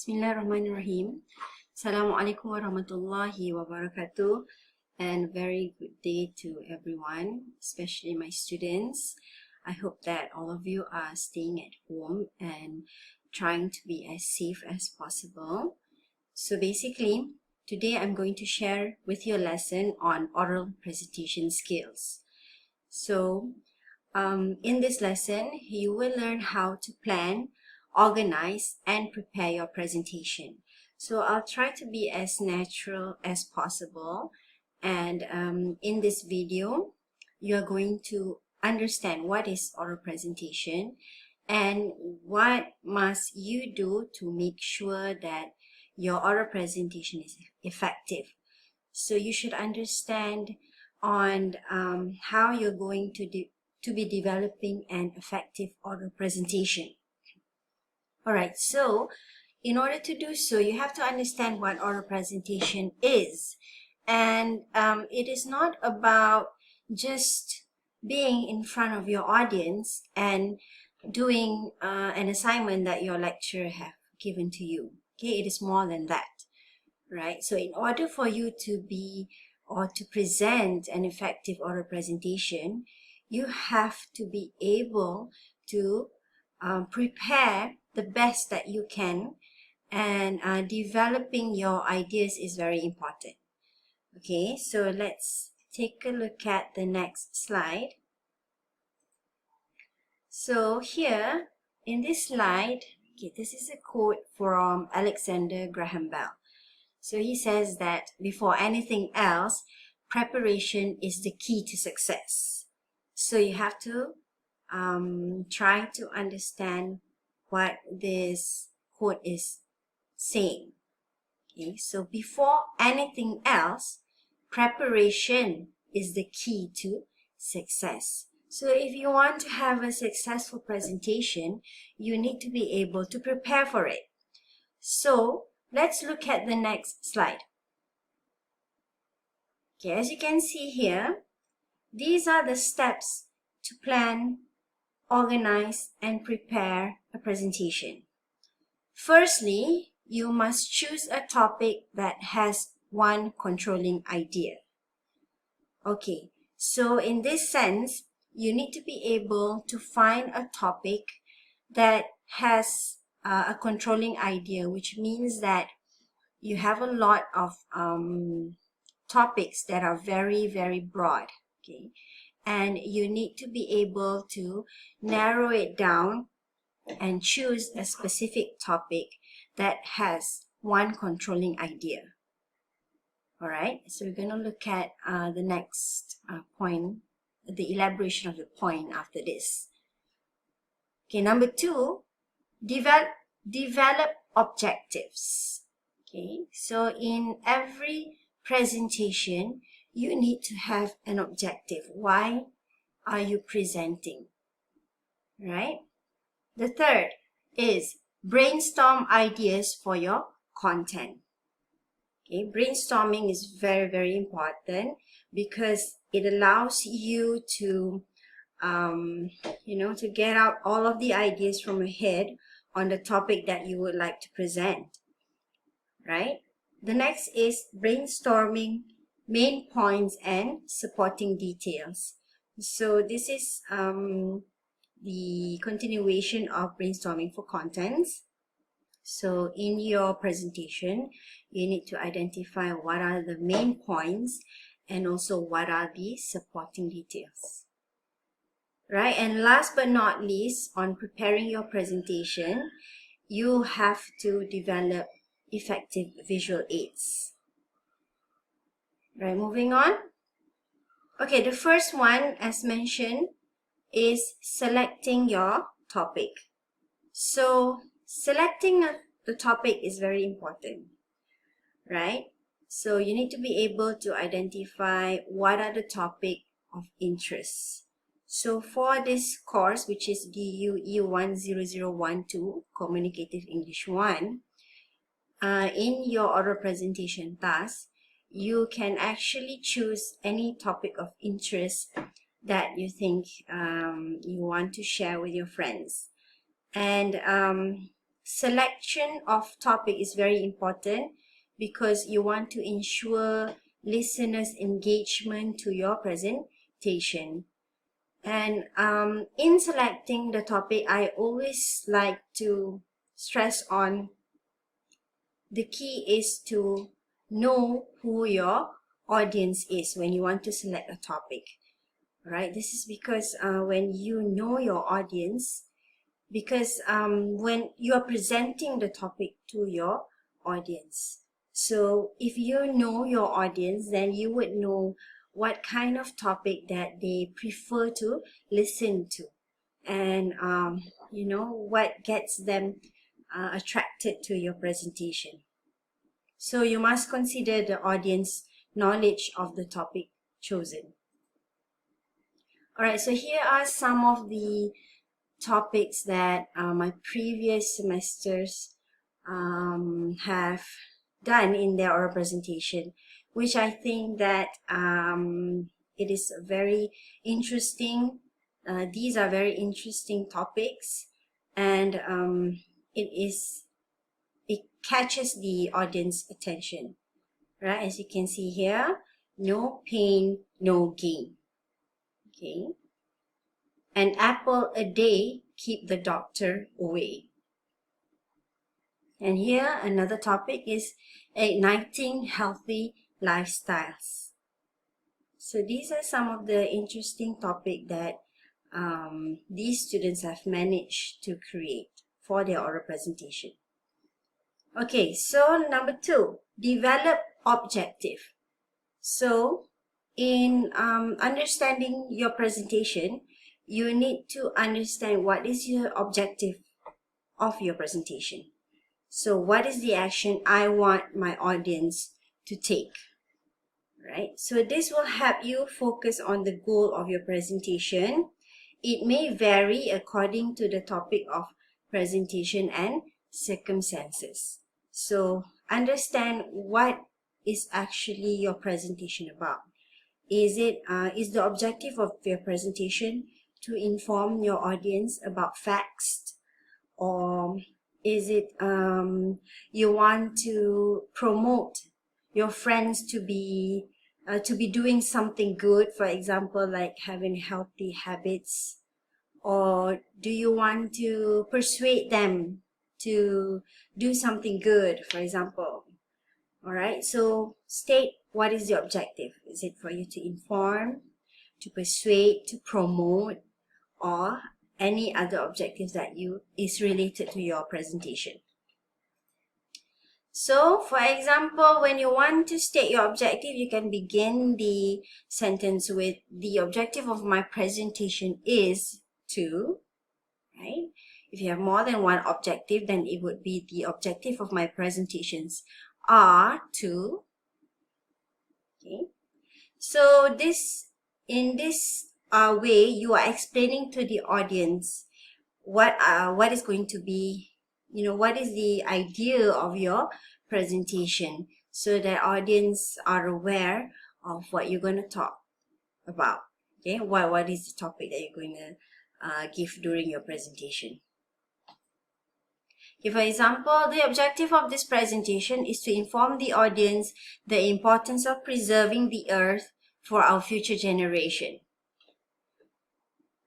Bismillahirrahmanirrahim. Assalamualaikum warahmatullahi wabarakatuh, and very good day to everyone, especially my students. I hope that all of you are staying at home and trying to be as safe as possible. So basically, today I'm going to share with you a lesson on oral presentation skills. So in this lesson, you will learn how to plan, organize, and prepare your presentation. So I'll try to be as natural as possible, and in this video you're going to understand what is oral presentation and what must you do to make sure that your oral presentation is effective. So you should understand on how you're going to be developing an effective oral presentation. Alright, so in order to do so, you have to understand what oral presentation is. And it is not about just being in front of your audience and doing an assignment that your lecturer have given to you. Okay, it is more than that, right? So in order for you to be or to present an effective oral presentation, you have to be able to prepare the best that you can, and developing your ideas is very important. Okay, so let's take a look at the next slide. So here in this slide, okay, this is a quote from Alexander Graham Bell. So he says that before anything else, preparation is the key to success. So you have to try to understand what this quote is saying. Okay, so before anything else, preparation is the key to success. So if you want to have a successful presentation, you need to be able to prepare for it. So let's look at the next slide. Okay, as you can see here, these are the steps to plan, organize, and prepare a presentation. Firstly, you must choose a topic that has one controlling idea. Okay, so in this sense, you need to be able to find a topic that has a controlling idea, which means that you have a lot of topics that are very, very broad. Okay, and you need to be able to narrow it down and choose a specific topic that has one controlling idea. Alright, so we're going to look at the next point, the elaboration of the point after this. Okay, number 2, develop objectives. Okay, so in every presentation, you need to have an objective. Why are you presenting? Right? The third is brainstorm ideas for your content. Okay, brainstorming is very, very important because it allows you to, to get out all of the ideas from your head on the topic that you would like to present. Right? The next is brainstorming main points and supporting details. So this is the continuation of brainstorming for contents. So in your presentation, you need to identify what are the main points and also what are the supporting details. Right? And last but not least, on preparing your presentation, you have to develop effective visual aids. Right, moving on. Okay, the first one, as mentioned, is selecting your topic. So selecting the topic is very important, right? So you need to be able to identify what are the topic of interest. So for this course, which is DUE10012 Communicative English 1, in your oral presentation task, you can actually choose any topic of interest that you think you want to share with your friends. And selection of topic is very important because you want to ensure listeners' engagement to your presentation. And in selecting the topic, I always like to stress on the key is to know who your audience is when you want to select a topic. Right? This is because when you know your audience, because when you are presenting the topic to your audience. So if you know your audience, then you would know what kind of topic that they prefer to listen to, and you know what gets them attracted to your presentation. So you must consider the audience knowledge of the topic chosen. Alright, so here are some of the topics that my previous semesters have done in their oral presentation, which I think that it is very interesting. These are very interesting topics, and it catches the audience attention, right? As you can see here, no pain, no gain. Okay. An apple a day keep the doctor away. And here another topic is igniting healthy lifestyles. So these are some of the interesting topics that these students have managed to create for their oral presentation. Okay, so number 2, develop objective. So in understanding your presentation, you need to understand what is your objective of your presentation. So what is the action I want my audience to take, right? So this will help you focus on the goal of your presentation. It may vary according to the topic of presentation and circumstances. So understand what is actually your presentation about. Is the objective of your presentation to inform your audience about facts, or is it you want to promote your friends to be doing something good, for example, like having healthy habits, or do you want to persuade them to do something good, for example? All right, so state what is the objective. Is it for you to inform, to persuade, to promote, or any other objectives that is related to your presentation? So, for example, when you want to state your objective, you can begin the sentence with, the objective of my presentation is to, right? If you have more than one objective, then it would be, the objective of my presentations are to, okay? So in this way, you are explaining to the audience what is going to be, what is the idea of your presentation, so that audience are aware of what you're going to talk about. Okay, what is the topic that you're going to give during your presentation? Okay, for example, the objective of this presentation is to inform the audience the importance of preserving the earth for our future generation.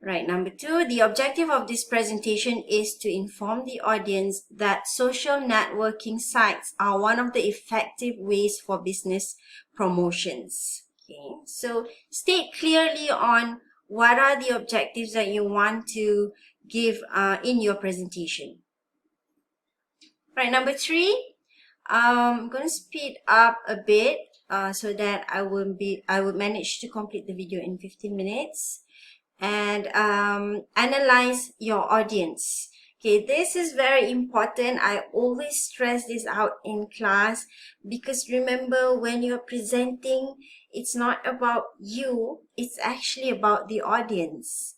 Right, number 2, the objective of this presentation is to inform the audience that social networking sites are one of the effective ways for business promotions. Okay, so state clearly on what are the objectives that you want to give in your presentation. Right, number 3, I'm going to speed up a bit so that I would manage to complete the video in 15 minutes. And analyze your audience. Okay, this is very important. I always stress this out in class, because remember, when you're presenting, it's not about you, it's actually about the audience.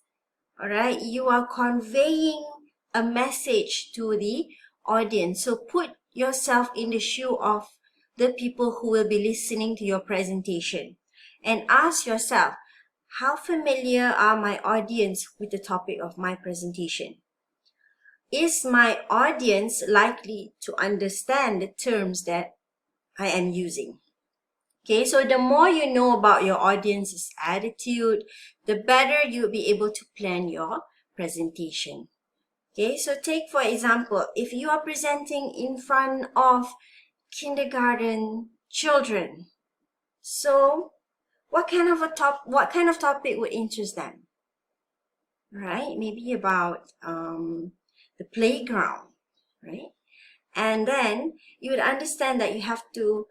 All right, you are conveying a message to the audience. So put yourself in the shoe of the people who will be listening to your presentation, and ask yourself, how familiar are my audience with the topic of my presentation? is my audience likely to understand the terms that I am using? Okay, so the more you know about your audience's attitude, the better you'll be able to plan your presentation. Okay, so take for example, if you are presenting in front of kindergarten children, so what kind of topic would interest them? Right? Maybe about the playground, right? And then you would understand that you have to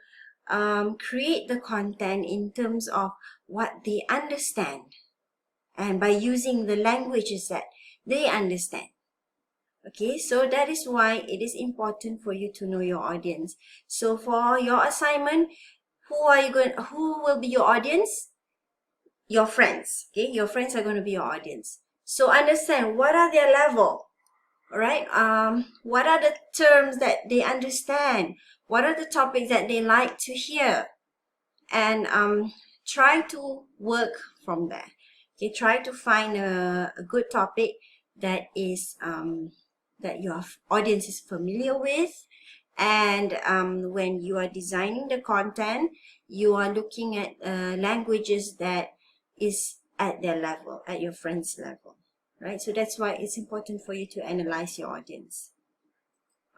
create the content in terms of what they understand, and by using the languages that they understand. Okay, so that is why it is important for you to know your audience. So for your assignment, who will be your audience? Your friends. Okay, your friends are going to be your audience. So understand what are their level. All right, what are the terms that they understand? What are the topics that they like to hear? And try to work from there. Okay, try to find a good topic that is that your audience is familiar with, and when you are designing the content, you are looking at languages that is at their level, at your friend's level, right? So that's why it's important for you to analyze your audience.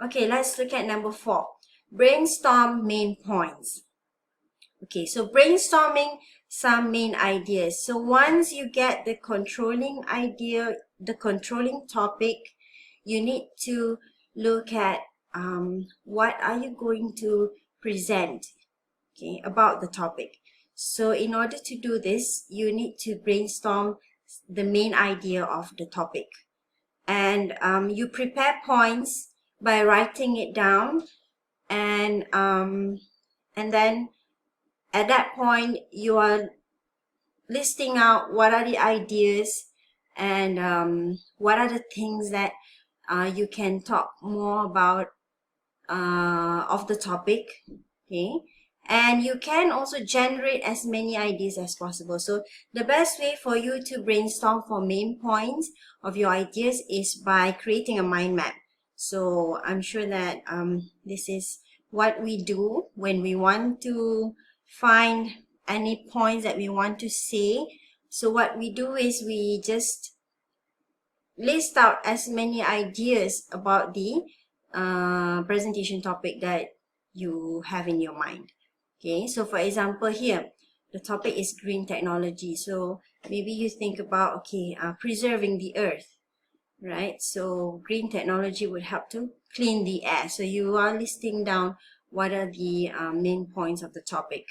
Okay, let's look at number 4. Brainstorm main points. Okay, so brainstorming some main ideas. So once you get the controlling idea, the controlling topic, you need to look at what are you going to present, okay, about the topic. So in order to do this, you need to brainstorm the main idea of the topic. And you prepare points by writing it down, and then at that point, you are listing out what are the ideas and what are the things that you can talk more about of the topic, okay? And you can also generate as many ideas as possible. So the best way for you to brainstorm for main points of your ideas is by creating a mind map. So I'm sure that this is what we do when we want to find any points that we want to say. So what we do is we just list out as many ideas about the presentation topic that you have in your mind. Okay, so for example here, the topic is green technology. So maybe you think about, okay, preserving the earth, right? So green technology would help to clean the air. So you are listing down what are the main points of the topic.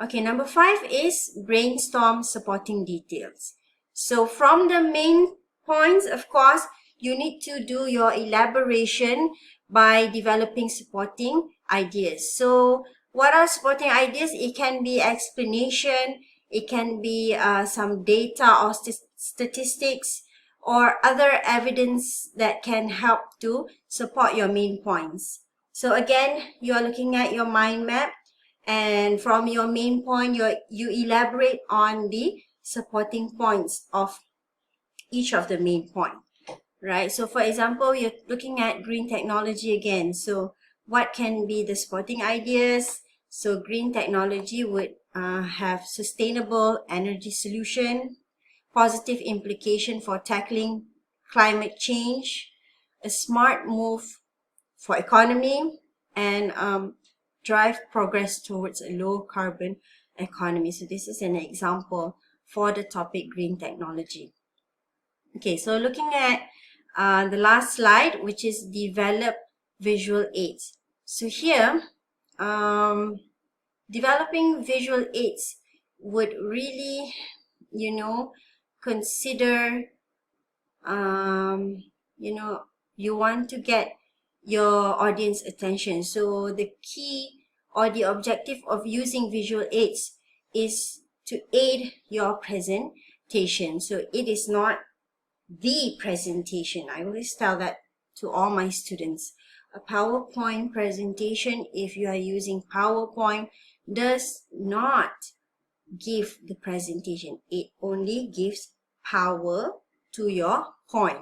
Okay, number 5 is brainstorm supporting details. So from the main points, of course, you need to do your elaboration by developing supporting ideas. So what are supporting ideas? It can be explanation, it can be some data or statistics or other evidence that can help to support your main points. So again, you are looking at your mind map, and from your main point, you elaborate on the supporting points of each of the main point, right? So for example, you're looking at green technology again. So what can be the supporting ideas? So green technology would have sustainable energy solution, positive implication for tackling climate change, a smart move for economy, and drive progress towards a low carbon economy. So this is an example for the topic green technology. Okay, so looking at the last slide, which is develop visual aids. So here, developing visual aids would really, consider, you want to get your audience attention. So the key or the objective of using visual aids is to aid your presentation. So it is not the presentation. I always tell that to all my students. A PowerPoint presentation, if you are using PowerPoint, does not give the presentation. It only gives power to your point.